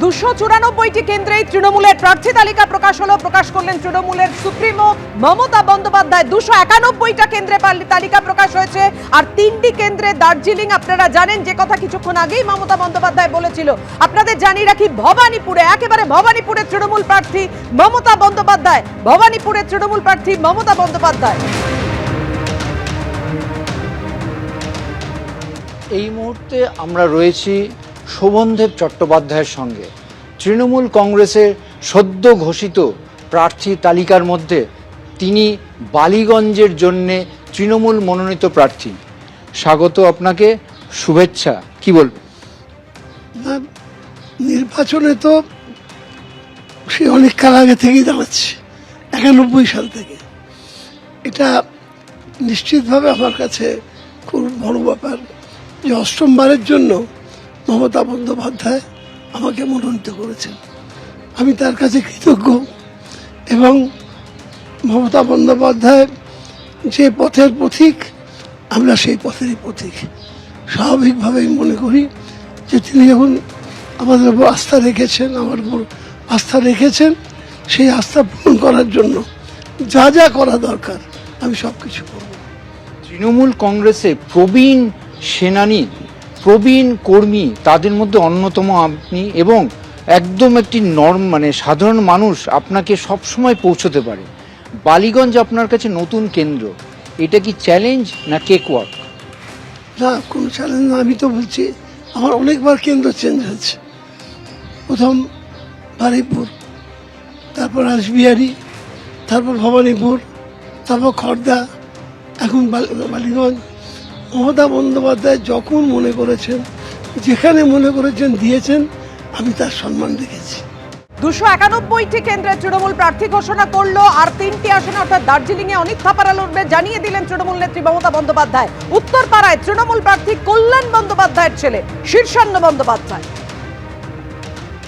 294টি কেন্দ্রে তৃণমূলের প্রার্থী তালিকা প্রকাশ হলো। প্রকাশ করলেন তৃণমূলের সুপ্রিমো মমতা বন্দ্যোপাধ্যায়। 291টা কেন্দ্রে তালিকা প্রকাশ হয়েছে, আর 3টি কেন্দ্রে দার্জিলিং। আপনারা জানেন যে কথা কিছুক্ষণ আগেই মমতা বন্দ্যোপাধ্যায় বলেছিল। আপনাদের জানিয়ে রাখি, ভবানীপুরে, একেবারে ভবানীপুরের তৃণমূল প্রার্থী মমতা বন্দ্যোপাধ্যায়। ভবানীপুরের তৃণমূল প্রার্থী মমতা বন্দ্যোপাধ্যায়। এই মুহূর্তে আমরা রয়েছি শোভনদেব চট্টোপাধ্যায়ের সঙ্গে। তৃণমূল কংগ্রেসের সদ্য ঘোষিত প্রার্থী তালিকার মধ্যে তিনি বালিগঞ্জের জন্যে তৃণমূল মনোনীত প্রার্থী। স্বাগত আপনাকে, শুভেচ্ছা। কি বলবেন? নির্বাচনে তো সে অনেক কাল আগে থেকেই দাঁড়াচ্ছে, 91 সাল থেকে। এটা নিশ্চিতভাবে আমার কাছে খুব বড় ব্যাপার যে অষ্টমবারের জন্য মমতা বন্দ্যোপাধ্যায় আমাকে মনোনীত করেছেন। আমি তার কাছে কৃতজ্ঞ, এবং মমতা বন্দ্যোপাধ্যায় যে পথের পথিক, আমরা সেই পথেরই পথিক। স্বাভাবিকভাবেই মনে করি যে তিনি যখন আমাদের উপর আস্থা রেখেছেন, আমার উপর আস্থা রেখেছেন, সেই আস্থা পূরণ করার জন্য যা যা করা দরকার আমি সব কিছু করব। তৃণমূল কংগ্রেসে প্রবীণ সেনানী, প্রবীণ কর্মী, তাদের মধ্যে অন্যতম আপনি, এবং একদম একটি সাধারণ মানুষ আপনাকে সবসময় পৌঁছতে পারে। বালিগঞ্জ আপনার কাছে নতুন কেন্দ্র, এটা কি চ্যালেঞ্জ না কেক ওয়াক? না, কোনো চ্যালেঞ্জ না। আমি তো বলছি আমার অনেকবার কেন্দ্র চেঞ্জ হয়েছে। প্রথম বারুইপুর, তারপর রাসবিহারী, তারপর ভবানীপুর, তারপর খড়দা, এখন বালিগঞ্জ। মমতা বন্দ্যোপাধ্যায় যখন মনে করেছেন, যেখানে মনে করেছেন দিয়েছেন, আমি তার সম্মান রেখেছি। 291টি কেন্দ্রে তৃণমূল প্রার্থী ঘোষণা করলো, আর 3টি আসনে অর্থাৎ দার্জিলিং এ অনিক থাপারা লড়বে জানিয়ে দিলেন তৃণমূল নেত্রী মমতা বন্দ্যোপাধ্যায়। উত্তরপাড়ায় তৃণমূল প্রার্থী কল্যাণ বন্দ্যোপাধ্যায়ের ছেলে শীর্ষান্ন বন্দ্যোপাধ্যায়।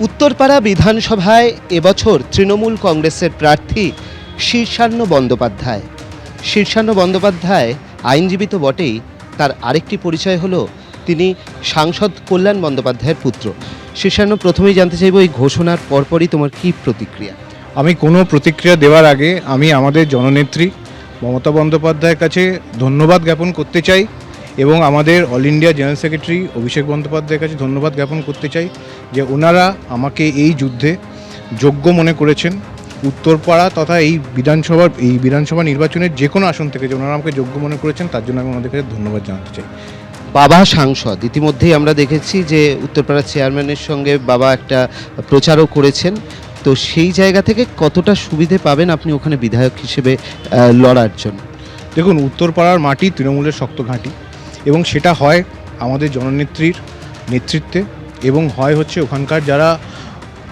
উত্তরপাড়া বিধানসভায় এবছর তৃণমূল কংগ্রেসের প্রার্থী শীর্ষান্ন বন্দ্যোপাধ্যায়। শীর্ষান্ন বন্দ্যোপাধ্যায় আইনজীবী তো বটেই, তার আরেকটি পরিচয় হলো তিনি সাংসদ কল্যাণ বন্দ্যোপাধ্যায়ের পুত্র। শীর্ষান্ন, প্রথমেই জানতে চাইব, এই ঘোষণার পরপরই তোমার কি প্রতিক্রিয়া? আমি কোনো প্রতিক্রিয়া দেওয়ার আগে আমি আমাদের জননেত্রী মমতা বন্দ্যোপাধ্যায়ের কাছে ধন্যবাদ জ্ঞাপন করতে চাই, এবং আমাদের অল ইন্ডিয়া জেনারেল সেক্রেটারি অভিষেক বন্দ্যোপাধ্যায়ের কাছে ধন্যবাদ জ্ঞাপন করতে চাই যে ওনারা আমাকে এই যুদ্ধে যোগ্য মনে করেছেন। উত্তরপাড়া তথা এই বিধানসভা নির্বাচনের যে কোনো আসন থেকে যে ওনারা আমাকে যোগ্য মনে করেছেন, তার জন্য আমি ওনাদের কাছে ধন্যবাদ জানাতে চাই। বাবা সাংসদ, ইতিমধ্যেই আমরা দেখেছি যে উত্তরপাড়া চেয়ারম্যানের সঙ্গে বাবা একটা প্রচারও করেছেন, তো সেই জায়গা থেকে কতটা সুবিধে পাবেন আপনি ওখানে বিধায়ক হিসেবে লড়ার জন্য? দেখুন, উত্তরপাড়ার মাটি তৃণমূলের শক্ত ঘাঁটি, এবং সেটা হয় আমাদের জননেত্রীর নেতৃত্বে, এবং হচ্ছে ওখানকার যারা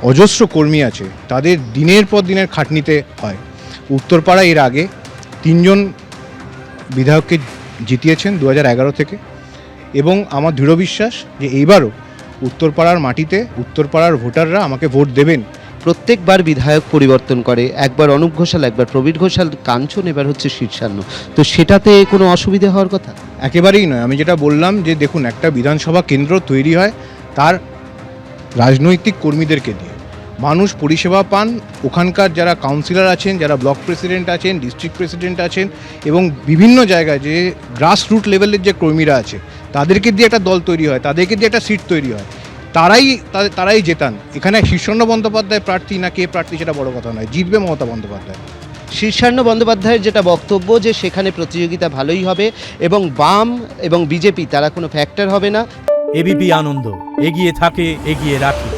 অজস্র কর্মী আছে তাদের দিনের পর দিনের খাটনিতে হয়। উত্তরপাড়া এর আগে 3জন বিধায়ককে জিতিয়েছেন 2011 থেকে, এবং আমার দৃঢ় বিশ্বাস যে এইবারও উত্তরপাড়ার মাটিতে উত্তরপাড়ার ভোটাররা আমাকে ভোট দেবেন। প্রত্যেকবার বিধায়ক পরিবর্তন করে, একবার অনুপ ঘোষাল, একবার প্রবীর ঘোষাল, কাঞ্চন, এবার হচ্ছে শীর্ষান্ন, তো সেটাতে কোনো অসুবিধে হওয়ার কথা? একেবারেই নয়। আমি যেটা বললাম যে দেখুন, একটা বিধানসভা কেন্দ্র তৈরি হয় তার রাজনৈতিক কর্মীদেরকে দিয়ে, মানুষ পরিষেবা পান। ওখানকার যারা কাউন্সিলর আছেন, যারা ব্লক প্রেসিডেন্ট আছেন, ডিস্ট্রিক্ট প্রেসিডেন্ট আছেন, এবং বিভিন্ন জায়গায় যে গ্রাসরুট লেভেলের যে কর্মীরা আছে, তাদেরকে দিয়ে একটা দল তৈরি হয়, তাদেরকে দিয়ে একটা সিট তৈরি হয়, তারাই জেতান। এখানে শীর্ষান্ন বন্দ্যোপাধ্যায় প্রার্থী না কে প্রার্থী সেটা বড় কথা নয়, জিতবে মমতা বন্দ্যোপাধ্যায়। শীর্ষান্ন বন্দ্যোপাধ্যায়ের যেটা বক্তব্য যে সেখানে প্রতিযোগিতা ভালোই হবে, এবং বাম এবং বিজেপি তারা কোনো ফ্যাক্টর হবে না। এবিপি আনন্দ, এগিয়ে থাকে, এগিয়ে রাখে।